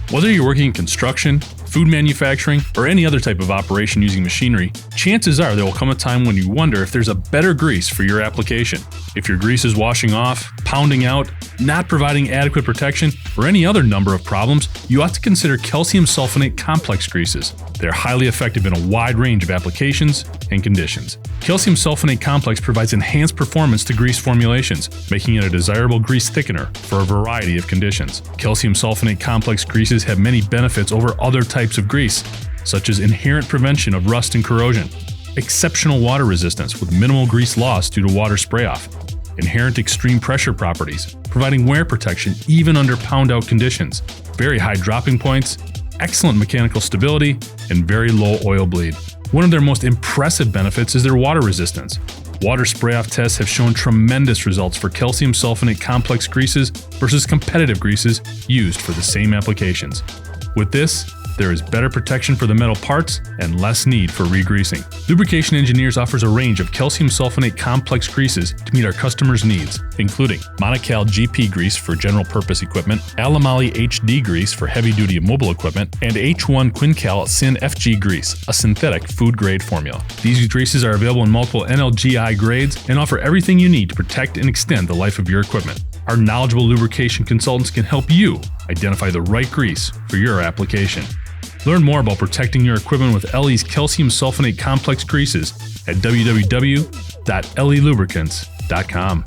Whether you're working in construction, food manufacturing, or any other type of operation using machinery, chances are there will come a time when you wonder if there's a better grease for your application. If your grease is washing off, pounding out, not providing adequate protection, or any other number of problems, you ought to consider calcium sulfonate complex greases. They're highly effective in a wide range of applications and conditions. Calcium sulfonate complex provides enhanced performance to grease formulations, making it a desirable grease thickener for a variety of conditions. Calcium sulfonate complex greases have many benefits over other types of grease, such as inherent prevention of rust and corrosion, exceptional water resistance with minimal grease loss due to water spray-off, inherent extreme pressure properties, providing wear protection even under pound-out conditions, very high dropping points, excellent mechanical stability, and very low oil bleed. One of their most impressive benefits is their water resistance. Water spray-off tests have shown tremendous results for calcium sulfonate complex greases versus competitive greases used for the same applications. With this, there is better protection for the metal parts and less need for re-greasing. Lubrication Engineers offers a range of calcium sulfonate complex greases to meet our customers' needs, including Monocal GP grease for general purpose equipment, Alamali HD grease for heavy-duty mobile equipment, and H1 Quincal Syn FG grease, a synthetic food-grade formula. These greases are available in multiple NLGI grades and offer everything you need to protect and extend the life of your equipment. Our knowledgeable lubrication consultants can help you identify the right grease for your application. Learn more about protecting your equipment with LE's calcium sulfonate complex greases at www.lelubricants.com.